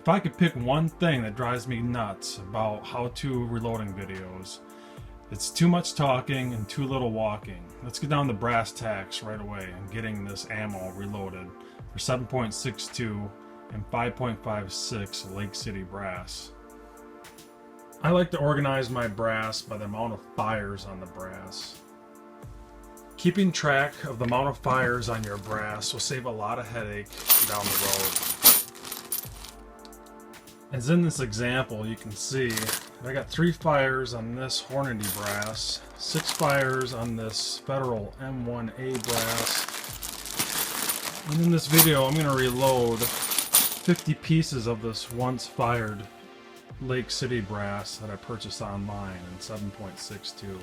If I could pick one thing that drives me nuts about how-to reloading videos, it's too much talking and too little walking. Let's get down to brass tacks right away and getting this ammo reloaded for 7.62 and 5.56 Lake City brass. I like to organize my brass by the amount of fires on the brass. Keeping track of the amount of fires on your brass will save a lot of headache down the road. As in this example, you can see I got 3 fires on this Hornady brass, 6 fires on this Federal M1A brass, and in this video I'm going to reload 50 pieces of this once fired Lake City brass that I purchased online in 7.62.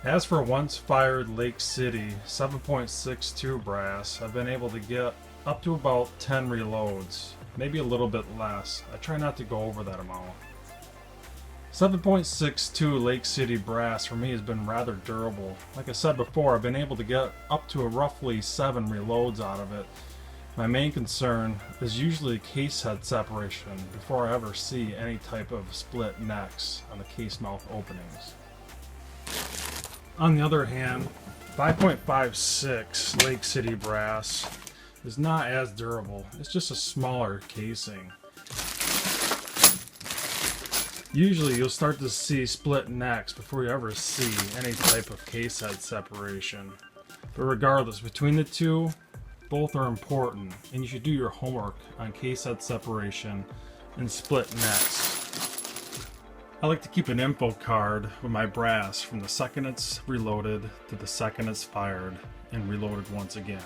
As for once fired Lake City 7.62 brass, I've been able to get up to about 10 reloads, maybe a little bit less. I try not to go over that amount. 7.62 Lake City brass for me has been rather durable. Like I said before, I've been able to get up to roughly 7 reloads out of it. My main concern is usually case head separation before I ever see any type of split necks on the case mouth openings. On the other hand, 5.56 Lake City brass is not as durable. It's just a smaller casing. Usually you'll start to see split necks before you ever see any type of case head separation. But regardless, between the two, both are important, and you should do your homework on case head separation and split necks. I like to keep an info card with my brass from the second it's reloaded to the second it's fired and reloaded once again.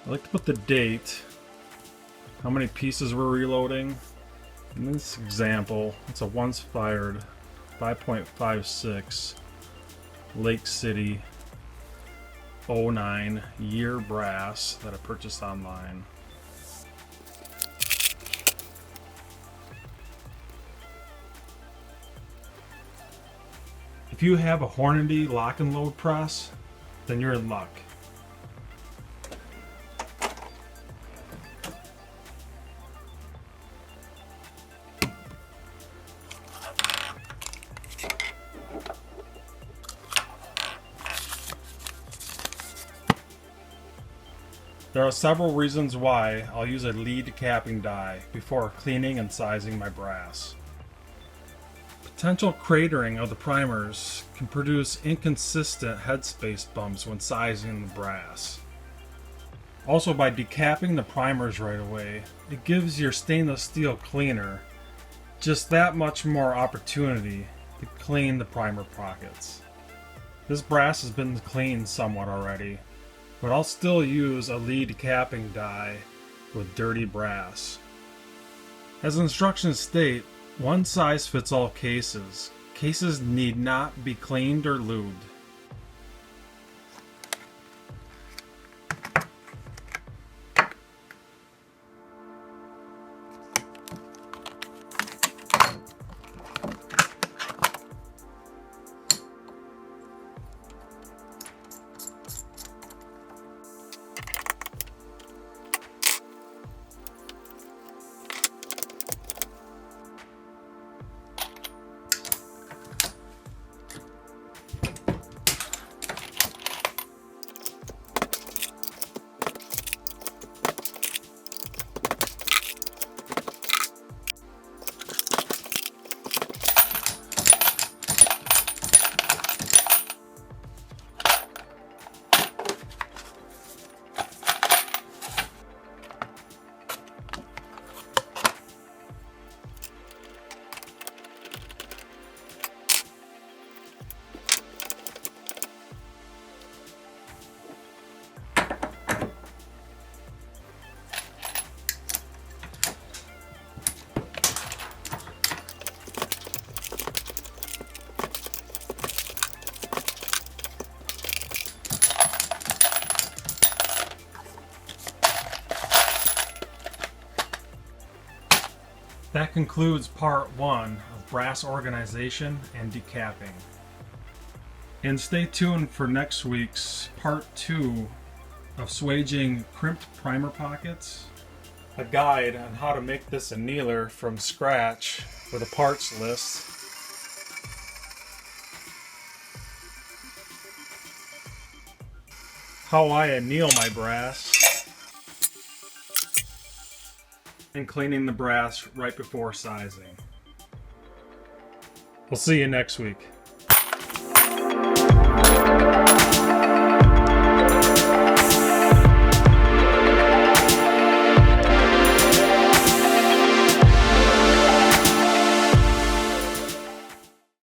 I like to put the date, how many pieces we're reloading. In this example, it's a once fired 5.56 Lake City 09 year brass that I purchased online. If you have a Hornady lock and load press, then you're in luck. There are several reasons why I'll use a lead decapping die before cleaning and sizing my brass. Potential cratering of the primers can produce inconsistent headspace bumps when sizing the brass. Also, by decapping the primers right away, it gives your stainless steel cleaner just that much more opportunity to clean the primer pockets. This brass has been cleaned somewhat already, but I'll still use a lead decapping die with dirty brass. As the instructions state, one size fits all cases. Cases need not be cleaned or lubed. That concludes part 1 of brass organization and decapping. And stay tuned for next week's part 2 of swaging crimped primer pockets a guide on how to make this annealer from scratch with a parts list. How I anneal my brass. And cleaning the brass right before sizing. We'll see you next week.